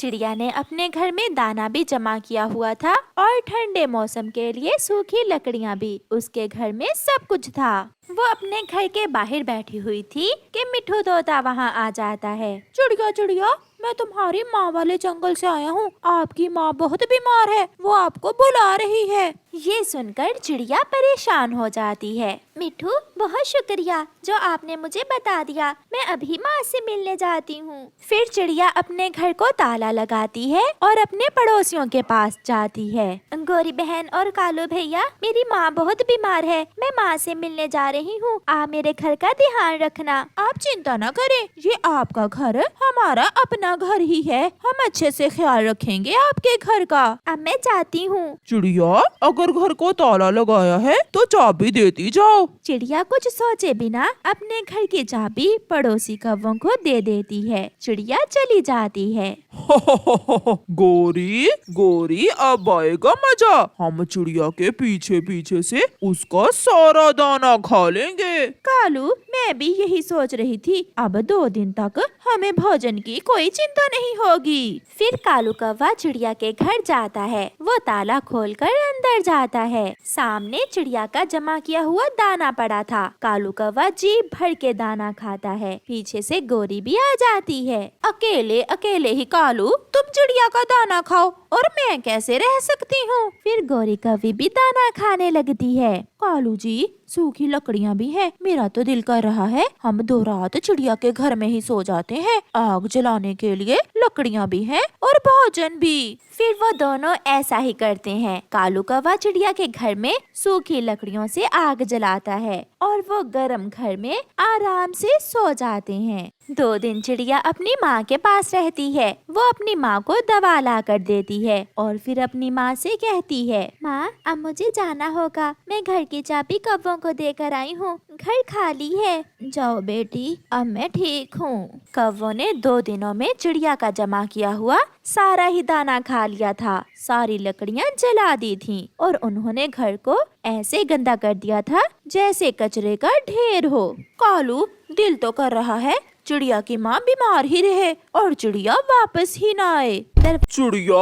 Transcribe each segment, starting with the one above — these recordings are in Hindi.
चिड़िया ने अपने घर में दाना भी जमा किया हुआ था और ठंडे मौसम के लिए सूखी लकड़ियाँ भी। उसके घर में सब कुछ था। वो अपने घर के बाहर बैठी हुई थी कि मिठू तोता वहाँ आ जाता है। चिड़िया चिड़िया, मैं तुम्हारी माँ वाले जंगल से आया हूँ। आपकी माँ बहुत बीमार है, वो आपको बुला रही है। ये सुनकर चिड़िया परेशान हो जाती है। मिठू, बहुत शुक्रिया जो आपने मुझे बता दिया। मैं अभी माँ से मिलने जाती हूँ। फिर चिड़िया अपने घर को ताला लगाती है और अपने पड़ोसियों के पास जाती है। गोरी बहन और कालू भैया, मेरी माँ बहुत बीमार है, मैं माँ से मिलने जा रही हूँ। आप मेरे घर का ध्यान रखना। आप चिंता न करें, ये आपका घर हमारा अपना घर ही है। हम अच्छे से ख्याल रखेंगे आपके घर का। अब मैं जाती हूँ। चिड़िया, अगर घर को ताला लगाया है तो चाबी देती जाओ। चिड़िया कुछ सोचे बिना अपने घर की चाबी पड़ोसी कौवों को दे देती है। चिड़िया चली जाती है। गोरी गोरी, अब आएगा मजा। हम चिड़िया के पीछे पीछे से उसका सारा दाना खा लेंगे। कालू, मैं भी यही सोच रही थी। अब 2 दिन तक हमें भोजन की कोई चिंता नहीं होगी। फिर कालू कौवा चिड़िया के घर जाता है। वो ताला खोलकर अंदर जाता है। सामने चिड़िया का जमा किया हुआ दाना पड़ा था। कालू कौवा जी भर के दाना खाता है। पीछे से गोरी भी आ जाती है। अकेले अकेले ही कालू, तुम चिड़िया का दाना खाओ और मैं कैसे रह सकती हूँ। फिर गोरी कौवी भी दाना खाने लगती है। कालू जी, सूखी लकड़ियाँ भी हैं। मेरा तो दिल कर रहा है हम 2 रात चिड़िया के घर में ही सो जाते हैं। आग जलाने के लिए लकड़ियाँ भी हैं और भोजन भी। फिर वो दोनों ऐसा ही करते हैं। कालू कौवा चिड़िया के घर में सूखी लकड़ियों से आग जलाता है और वो गर्म घर में आराम से सो जाते हैं। 2 दिन चिड़िया अपनी माँ के पास रहती है। वो अपनी माँ को दवा ला कर देती है और फिर अपनी माँ से कहती है, माँ, अब मुझे जाना होगा। मैं घर की चाबी कौवों को देकर आई हूँ, घर खाली है। जाओ बेटी, अब मैं ठीक हूँ। कौवों ने 2 दिनों में चिड़िया का जमा किया हुआ सारा ही दाना खा लिया था। सारी लकड़ियाँ जला दी थीं और उन्होंने घर को ऐसे गंदा कर दिया था जैसे कचरे का ढेर हो। कालू, दिल तो कर रहा है चिड़िया की माँ बीमार ही रहे और चिड़िया वापस ही ना आए। चिड़िया,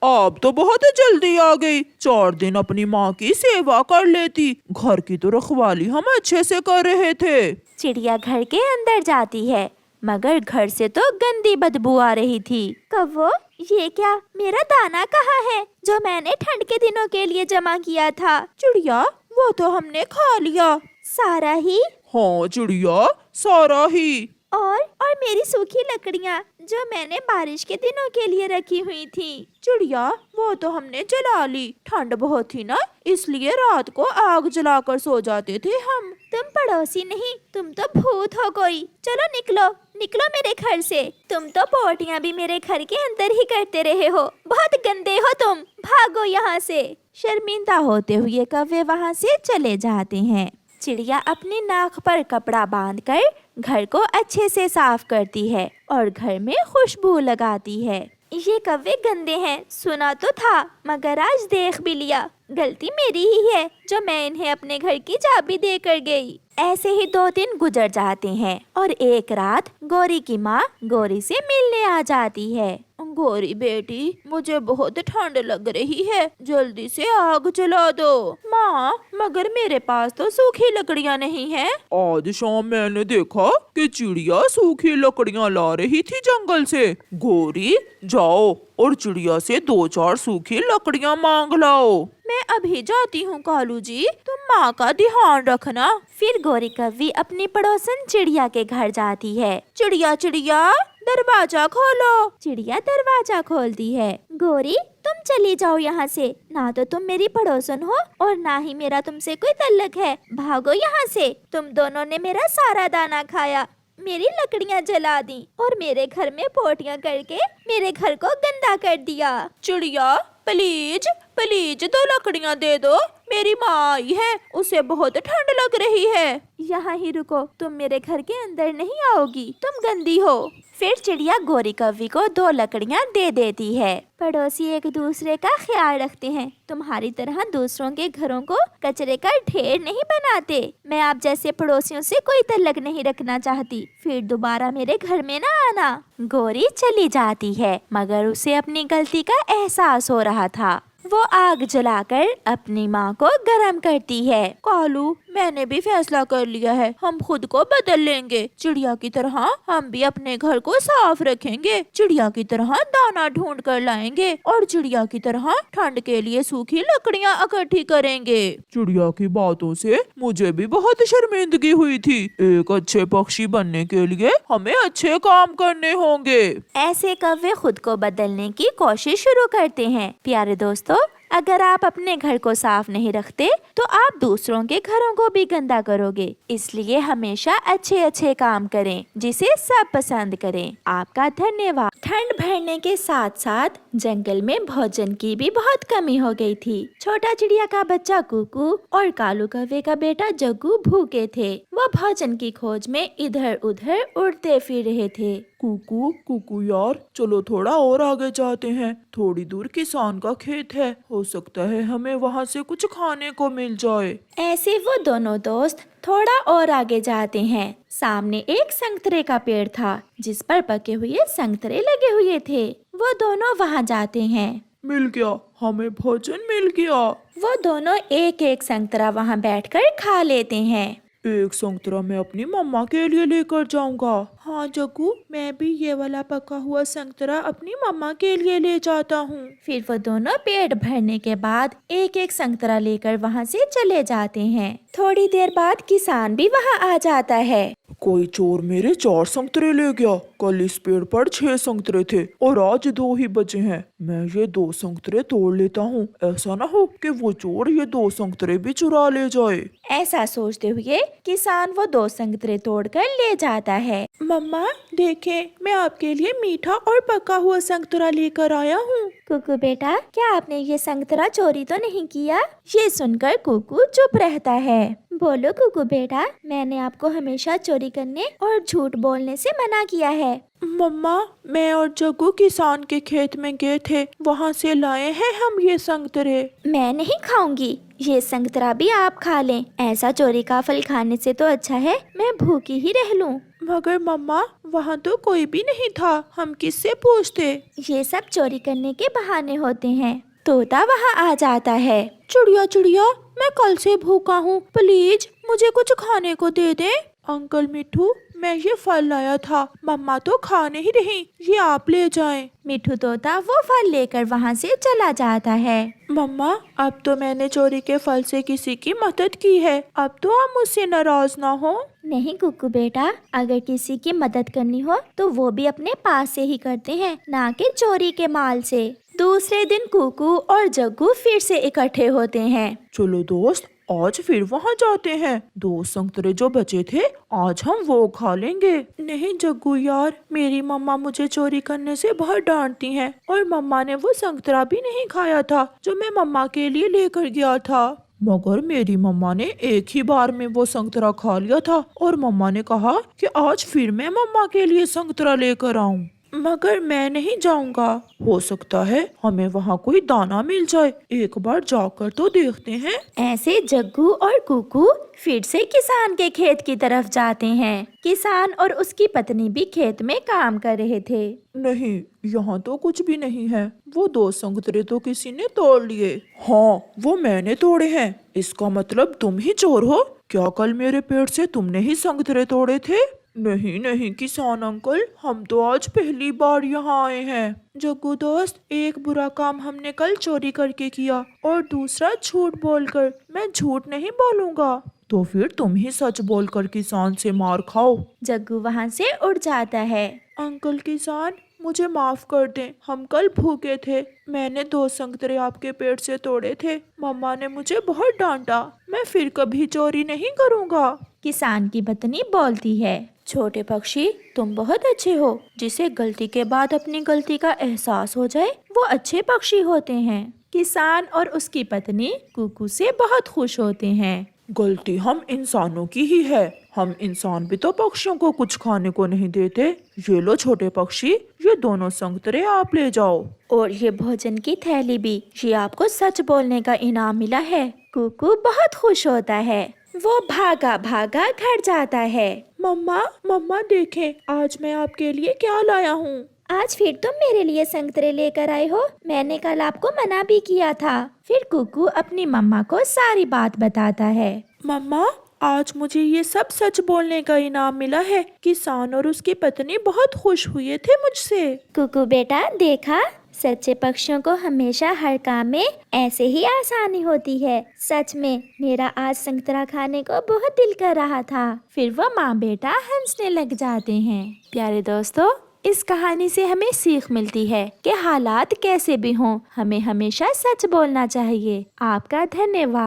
आप तो बहुत जल्दी आ गई। 4 दिन अपनी माँ की सेवा कर लेती। घर की तो रखवाली हम अच्छे से कर रहे थे। चिड़िया घर के अंदर जाती है, मगर घर से तो गंदी बदबू आ रही थी। कौवो, ये क्या? मेरा दाना कहाँ है जो मैंने ठंड के दिनों के लिए जमा किया था? चिड़िया, वो तो हमने खा लिया। सारा ही? हाँ चिड़िया, सारा ही। और मेरी सूखी लकड़ियाँ जो मैंने बारिश के दिनों के लिए रखी हुई थी? चिड़िया, वो तो हमने जला ली। ठंड बहुत थी ना, इसलिए रात को आग जलाकर सो जाते थे हम। तुम पड़ोसी नहीं, तुम तो भूत हो कोई। चलो निकलो, निकलो मेरे घर से। तुम तो पोटियाँ भी मेरे घर के अंदर ही करते रहे हो। बहुत गंदे हो तुम, भागो यहाँ से। शर्मिंदा होते हुए कौवे वहाँ से चले जाते हैं। चिड़िया अपनी नाक पर कपड़ा बांधकर घर को अच्छे से साफ करती है और घर में खुशबू लगाती है। ये कौवे गंदे हैं, सुना तो था, मगर आज देख भी लिया। गलती मेरी ही है जो मैं इन्हें अपने घर की चाबी देकर गई। ऐसे ही 2 दिन गुजर जाते हैं और एक रात गोरी की माँ गोरी से मिलने आ जाती है। गोरी बेटी, मुझे बहुत ठंड लग रही है, जल्दी से आग जला दो। माँ, मगर मेरे पास तो सूखी लकड़ियाँ नहीं हैं। आज शाम मैंने देखा कि चिड़िया सूखी लकड़ियाँ ला रही थी जंगल से। गोरी, जाओ और चिड़िया से 2-4 सूखी लकड़ियाँ मांग लाओ। मैं अभी जाती हूँ कालू जी, तुम माँ का ध्यान रखना। फिर गोरी कौवी अपनी पड़ोसन चिड़िया के घर जाती है। चिड़िया चिड़िया, दरवाजा खोलो। चिड़िया दरवाजा खोलती है। गोरी, तुम चली जाओ यहाँ से, ना तो तुम मेरी पड़ोसन हो और ना ही मेरा तुमसे कोई ताल्लुक है। भागो यहाँ से। तुम दोनों ने मेरा सारा दाना खाया, मेरी लकड़ियाँ जला दी और मेरे घर में पोटियाँ करके मेरे घर को गंदा कर दिया। चिड़िया, प्लीज 2 लकड़ियाँ दे दो, मेरी माँ आई है, उसे बहुत ठंड लग रही है। यहाँ ही रुको, तुम मेरे घर के अंदर नहीं आओगी, तुम गंदी हो। फिर चिड़िया गोरी कौवी को 2 लकड़ियाँ दे देती है। पड़ोसी एक दूसरे का ख्याल रखते हैं, तुम्हारी तरह दूसरों के घरों को कचरे का ढेर नहीं बनाते। मैं आप जैसे पड़ोसियों से कोई तल्लक नहीं रखना चाहती, फिर दोबारा मेरे घर में ना आना। गोरी चली जाती है, मगर उसे अपनी गलती का एहसास हो रहा था। वो आग जलाकर अपनी माँ को गरम करती है। कालू, मैंने भी फैसला कर लिया है, हम खुद को बदल लेंगे। चिड़िया की तरह हम भी अपने घर को साफ रखेंगे, चिड़िया की तरह दाना ढूंढ कर लाएंगे और चिड़िया की तरह ठंड के लिए सूखी लकड़ियाँ इकट्ठी करेंगे। चिड़िया की बातों से मुझे भी बहुत शर्मिंदगी हुई थी। एक अच्छे पक्षी बनने के लिए हमें अच्छे काम करने होंगे। ऐसे कौवे खुद को बदलने की कोशिश शुरू करते हैं। प्यारे दोस्तों, अगर आप अपने घर को साफ नहीं रखते तो आप दूसरों के घरों को भी गंदा करोगे। इसलिए हमेशा अच्छे अच्छे काम करें जिसे सब पसंद करें। आपका धन्यवाद। ठंड बढ़ने के साथ साथ जंगल में भोजन की भी बहुत कमी हो गई थी। छोटा चिड़िया का बच्चा कुकू और कालू कौवे का बेटा जग्गू भूखे थे। वो भोजन की खोज में इधर उधर उड़ते फिर रहे थे। कुकू कुकू यार, चलो थोड़ा और आगे जाते हैं। थोड़ी दूर किसान का खेत है, हो सकता है हमें वहाँ से कुछ खाने को मिल जाए। ऐसे वो दोनों दोस्त थोड़ा और आगे जाते हैं। सामने एक संतरे का पेड़ था जिस पर पके हुए संतरे लगे हुए थे। वो दोनों वहाँ जाते हैं। मिल गया, हमें भोजन मिल गया। वो दोनों एक एक संतरा वहाँ बैठकर खा लेते हैं। एक संतरा मैं अपनी मम्मा के लिए लेकर जाऊंगा। हाँ जग्गू, मैं भी ये वाला पका हुआ संतरा अपनी मम्मा के लिए ले जाता हूँ। फिर वो दोनों पेट भरने के बाद एक एक संतरा लेकर वहाँ से चले जाते हैं। थोड़ी देर बाद किसान भी वहाँ आ जाता है। कोई चोर मेरे 4 संतरे ले गया। कल इस पेड़ पर 6 संतरे थे और आज 2 ही बचे हैं। मैं ये 2 संतरे तोड़ लेता हूँ, ऐसा ना हो कि वो चोर ये 2 संतरे भी चुरा ले जाए। ऐसा सोचते हुए किसान वो 2 संतरे तोड़कर ले जाता है। मम्मा देखें, मैं आपके लिए मीठा और पका हुआ संतरा लेकर आया हूँ। कुकू बेटा, क्या आपने ये संतरा चोरी तो नहीं किया? ये सुनकर कुकू चुप रहता है। बोलो कुकू बेटा, मैंने आपको हमेशा चोरी करने और झूठ बोलने से मना किया है। मम्मा, मैं और जग्गू किसान के खेत में गए थे, वहाँ से लाए हैं हम ये संतरे। मैं नहीं खाऊंगी, ये संतरा भी आप खा लें। ऐसा चोरी का फल खाने से तो अच्छा है मैं भूखी ही रह लूं। मगर मम्मा, वहाँ तो कोई भी नहीं था, हम किससे पूछते? ये सब चोरी करने के बहाने होते हैं। तोता वहाँ आ जाता है। चिड़िया चिड़िया, मैं कल से भूखा हूँ, प्लीज मुझे कुछ खाने को दे दे। अंकल मिठू, मैं ये फल लाया था, मम्मा तो खा नहीं रही, ये आप ले जाएं। मिठू तोता वो फल लेकर वहाँ से चला जाता है। मम्मा, अब तो मैंने चोरी के फल से किसी की मदद की है, अब तो आप मुझसे नाराज ना हो। नहीं कुकू बेटा, अगर किसी की मदद करनी हो तो वो भी अपने पास से ही करते हैं, ना कि चोरी के माल से। दूसरे दिन कुकू और जग्गू फिर से इकट्ठे होते हैं। चलो दोस्त, आज फिर वहाँ जाते हैं। 2 संतरे जो बचे थे आज हम वो खा लेंगे। नहीं जग्गू यार, मेरी मम्मा मुझे चोरी करने से बहुत डांटती हैं और मम्मा ने वो संतरा भी नहीं खाया था जो मैं मम्मा के लिए लेकर गया था। मगर मेरी मम्मा ने एक ही बार में वो संतरा खा लिया था और मम्मा ने कहा कि आज फिर मैं मम्मा के लिए संतरा लेकर आऊं। मगर मैं नहीं जाऊंगा, हो सकता है हमें वहाँ कोई दाना मिल जाए, एक बार जाकर तो देखते हैं। ऐसे जग्गू और कुकू फिर से किसान के खेत की तरफ जाते हैं। किसान और उसकी पत्नी भी खेत में काम कर रहे थे। नहीं, यहाँ तो कुछ भी नहीं है, वो 2 संतरे तो किसी ने तोड़ लिए। हाँ, वो मैंने तोड़े हैं। इसका मतलब तुम ही चोर हो क्या? कल मेरे पेड़ से तुमने ही संतरे तोड़े थे? नहीं नहीं किसान अंकल, हम तो आज पहली बार यहाँ आए हैं। जग्गू दोस्त, एक बुरा काम हमने कल चोरी करके किया और दूसरा झूठ बोलकर। मैं झूठ नहीं बोलूँगा। तो फिर तुम ही सच बोलकर किसान से मार खाओ। जग्गू वहाँ से उड़ जाता है। अंकल किसान, मुझे माफ कर दें, हम कल भूखे थे। मैंने 2 संतरे आपके पेड़ से तोड़े थे, मम्मा ने मुझे बहुत डांटा। मैं फिर कभी चोरी नहीं करूँगा। किसान की पत्नी बोलती है, छोटे पक्षी, तुम बहुत अच्छे हो। जिसे गलती के बाद अपनी गलती का एहसास हो जाए वो अच्छे पक्षी होते हैं। किसान और उसकी पत्नी कुकू से बहुत खुश होते हैं। गलती हम इंसानों की ही है। हम इंसान भी तो पक्षियों को कुछ खाने को नहीं देते। ये लो छोटे पक्षी, ये दोनों संतरे आप ले जाओ। और ये भोजन की थैली भी, ये आपको सच बोलने का इनाम मिला है। कुकू बहुत खुश होता है। वो भागा भागा घर जाता है। मम्मा मम्मा देखें, आज मैं आपके लिए क्या लाया हूँ। आज फिर तुम मेरे लिए संतरे लेकर आए हो। मैंने कल आपको मना भी किया था। फिर कुकू अपनी मम्मा को सारी बात बताता है। मम्मा, आज मुझे ये सब सच बोलने का इनाम मिला है। किसान और उसकी पत्नी बहुत खुश हुए थे मुझसे। कुकू बेटा, देखा, सच्चे पक्षियों को हमेशा हर काम में ऐसे ही आसानी होती है। सच में मेरा आज संतरा खाने को बहुत दिल कर रहा था। फिर वो माँ बेटा हंसने लग जाते हैं। प्यारे दोस्तों, इस कहानी से हमें सीख मिलती है कि हालात कैसे भी हों, हमें हमेशा सच बोलना चाहिए। आपका धन्यवाद।